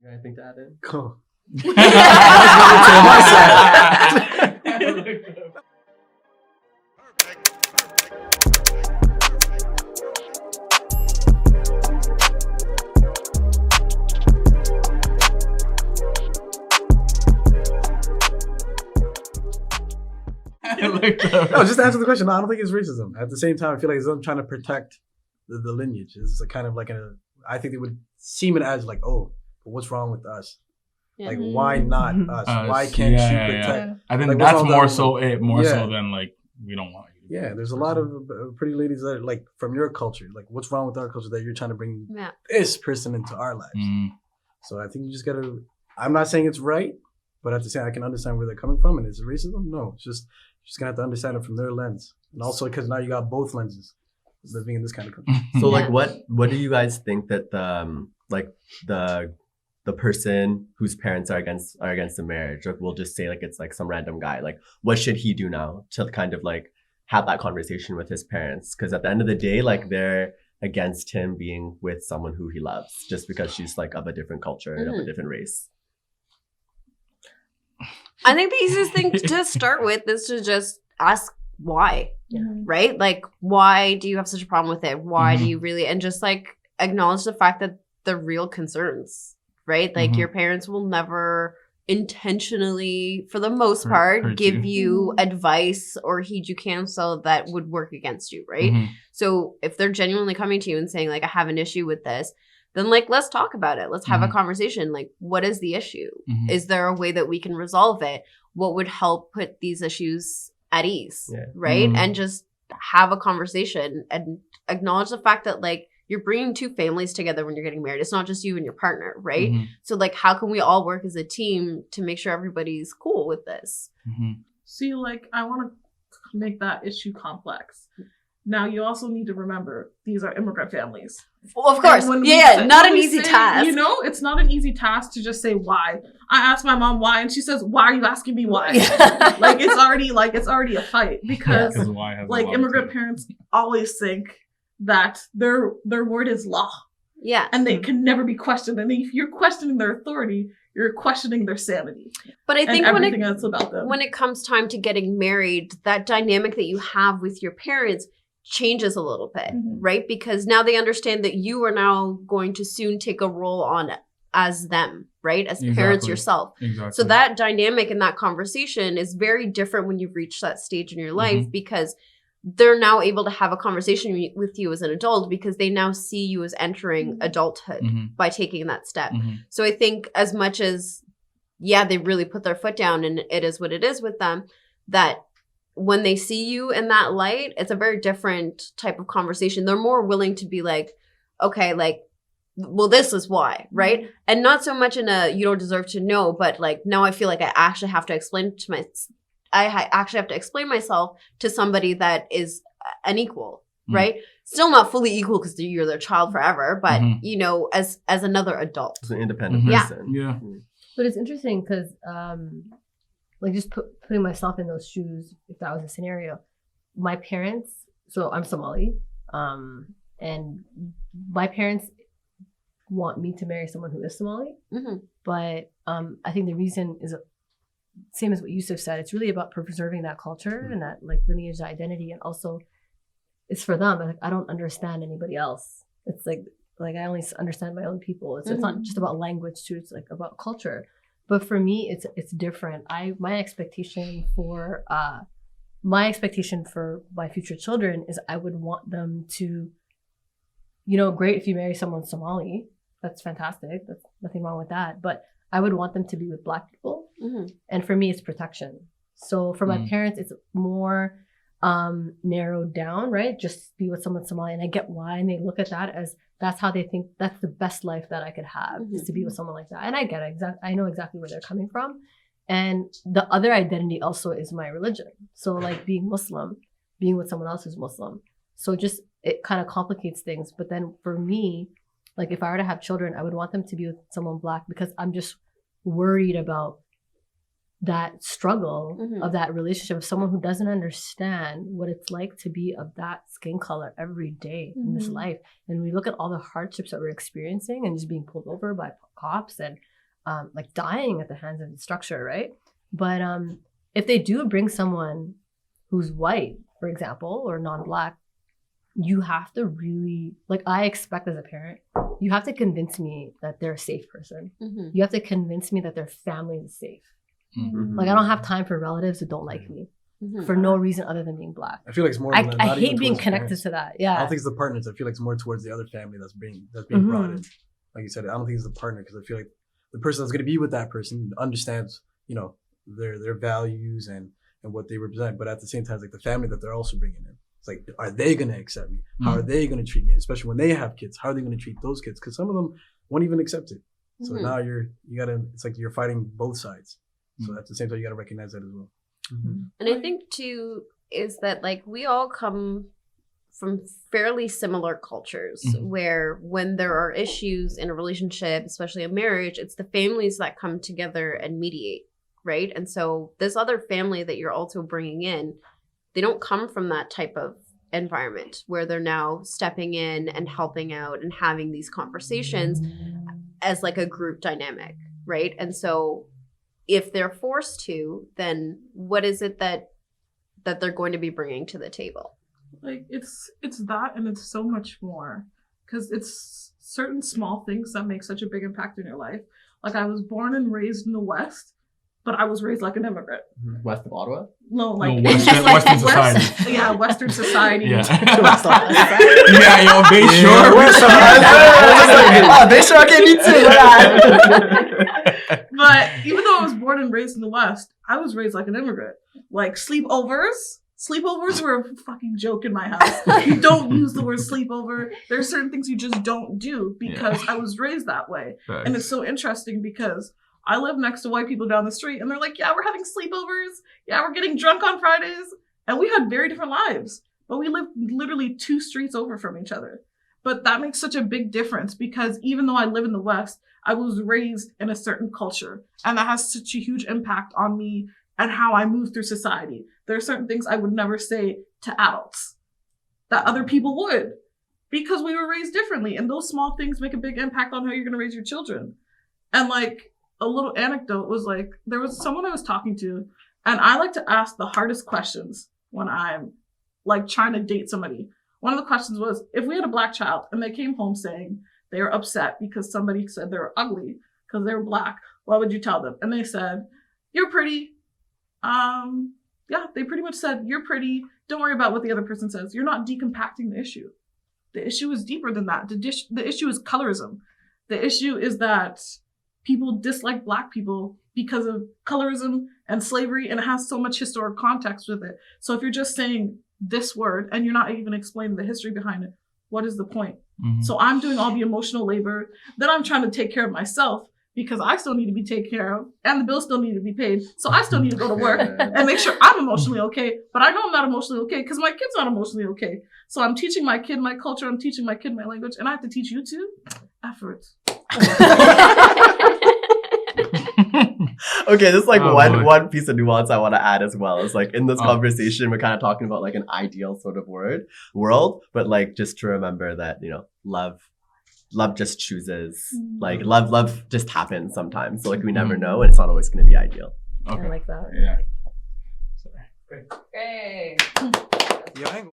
You got anything to add in? Cool. No, just to answer the question. No, I don't think it's racism. At the same time, I feel like it's them trying to protect the lineage. It's a kind of like I think they would seem it as like, oh, but what's wrong with us? Yeah. Like, why not us? Why can't you protect? I think like, that's more that? so it, more so than like we don't want you. Yeah, there's a lot of pretty ladies that are like from your culture. Like, what's wrong with our culture that you're trying to bring this person into our lives? So I think you just gotta. I'm not saying it's right, but at the same time, I can understand where they're coming from. And is it racism? No, it's just you're just gonna have to understand it from their lens, and also because now you got both lenses living in this kind of country. So like, what do you guys think that the person whose parents are against the marriage, or we'll just say like it's like some random guy, like what should he do now to kind of like have that conversation with his parents? Because at the end of the day, like they're against him being with someone who he loves just because she's like of a different culture and of a different race. I think the easiest thing to start with is to just ask why, right? Like, why do you have such a problem with it? Why do you really, and just like acknowledge the fact that the real concerns, right? Like your parents will never intentionally, for the most part, give you advice or heed you counsel that would work against you, right? So if they're genuinely coming to you and saying like, I have an issue with this, then like, let's talk about it. Let's have a conversation. Like, what is the issue? Is there a way that we can resolve it? What would help put these issues at ease, right? And just have a conversation and acknowledge the fact that like, you're bringing two families together when you're getting married. It's not just you and your partner, right? So like, how can we all work as a team to make sure everybody's cool with this? See, like, I want to make that issue complex. Now, you also need to remember, these are immigrant families. Well, of course. Not an easy task. You know, it's not an easy task to just say why. I asked my mom why, and she says, why are you asking me why? Like, it's already a fight because like, immigrant parents always think that their word is law. Yeah. And they can never be questioned. And if you're questioning their authority, you're questioning their sanity. But I think everything else about them. When it comes time to getting married, that dynamic that you have with your parents changes a little bit, right? Because now they understand that you are now going to soon take a role on as them, right? As parents yourself. So that dynamic and that conversation is very different when you've reached that stage in your life because they're now able to have a conversation with you as an adult because they now see you as entering adulthood by taking that step. So I think as much as, they really put their foot down and it is what it is with them, that when they see you in that light, it's a very different type of conversation. They're more willing to be like, okay, like, well, this is why, right? And not so much in a, you don't deserve to know, but like, now I feel like I actually have to explain myself to somebody that is an equal, right? Still not fully equal because you're their child forever, but you know, as another adult. As an independent person. But it's interesting because like just putting myself in those shoes, if that was a scenario, my parents, so I'm Somali, and my parents want me to marry someone who is Somali, but I think the reason is same as what Yusuf said. It's really about preserving that culture and that like lineage, identity, and also it's for them. Like, I don't understand anybody else. It's like I only understand my own people. It's not just about language too. It's like about culture. But for me, it's different. My expectation for my future children is I would want them to, you know, great if you marry someone Somali. That's fantastic. That's nothing wrong with that. But I would want them to be with Black people. And for me, it's protection. So for my parents, it's more narrowed down, right? Just be with someone Somali. And I get why. And they look at that as that's how they think that's the best life that I could have is to be with someone like that. And I get it. I know exactly where they're coming from. And the other identity also is my religion. So like being Muslim, being with someone else who's Muslim. So just it kind of complicates things. But then for me, like if I were to have children, I would want them to be with someone Black because I'm just worried about that struggle of that relationship of someone who doesn't understand what it's like to be of that skin color every day in this life. And we look at all the hardships that we're experiencing and just being pulled over by cops and like dying at the hands of the structure, right? But if they do bring someone who's white, for example, or non-Black, you have to really, like, I expect as a parent, you have to convince me that they're a safe person. Mm-hmm. You have to convince me that their family is safe. Mm-hmm. Like, I don't have time for relatives who don't like me for no reason other than being Black. I feel like it's more. I hate being connected to that. Yeah. I don't think it's the partners. I feel like it's more towards the other family that's being brought in. Like you said, I don't think it's the partner because I feel like the person that's going to be with that person understands, you know, their values and what they represent. But at the same time, it's like the family that they're also bringing in. It's like, are they going to accept me? How are they going to treat me? Especially when they have kids, how are they going to treat those kids? Because some of them won't even accept it. So now it's like you're fighting both sides. So at the same time, you got to recognize that as well. And I think too is that like we all come from fairly similar cultures where when there are issues in a relationship, especially a marriage, it's the families that come together and mediate, right? And so this other family that you're also bringing in, they don't come from that type of environment where they're now stepping in and helping out and having these conversations as like a group dynamic, right? And so if they're forced to, then what is it that they're going to be bringing to the table? Like it's that, and it's so much more, because it's certain small things that make such a big impact in your life. Like I was born and raised in the West, but I was raised like an immigrant. West of Ottawa? No, like Western society. Yeah, Western society. Yeah, yo, Bayshore. Bayshore, okay, me too. But even though I was born and raised in the West, I was raised like an immigrant. Like sleepovers were a fucking joke in my house. You don't use the word sleepover. There are certain things you just don't do because I was raised that way. Right. And it's so interesting because I live next to white people down the street and they're like, yeah, we're having sleepovers. Yeah, we're getting drunk on Fridays. And we had very different lives, but we lived literally 2 streets over from each other. But that makes such a big difference because even though I live in the West, I was raised in a certain culture, and that has such a huge impact on me and how I move through society. There are certain things I would never say to adults that other people would because we were raised differently. And those small things make a big impact on how you're going to raise your children. And like a little anecdote was like, there was someone I was talking to, and I like to ask the hardest questions when I'm like trying to date somebody. One of the questions was, if we had a Black child and they came home saying they were upset because somebody said they were ugly because they were Black, what would you tell them? And they said, you're pretty. Yeah, they pretty much said, you're pretty. Don't worry about what the other person says. You're not decompacting the issue. The issue is deeper than that. The issue is colorism. The issue is that people dislike Black people because of colorism and slavery, and it has so much historic context with it. So if you're just saying this word and you're not even explaining the history behind it, what is the point? So I'm doing all the emotional labor. Then I'm trying to take care of myself because I still need to be taken care of and the bills still need to be paid. So I still need to go to work and make sure I'm emotionally okay. But I know I'm not emotionally okay because my kid's not emotionally okay. So I'm teaching my kid my culture. I'm teaching my kid my language. And I have to teach you too? Efforts. Okay, this is like one piece of nuance I want to add as well. It's like in this conversation, we're kind of talking about like an ideal sort of world, but like just to remember that, you know, love just chooses. Like love just happens sometimes. So like we never know, and it's not always going to be ideal. Okay. I like that. Yeah. Great. Yeah.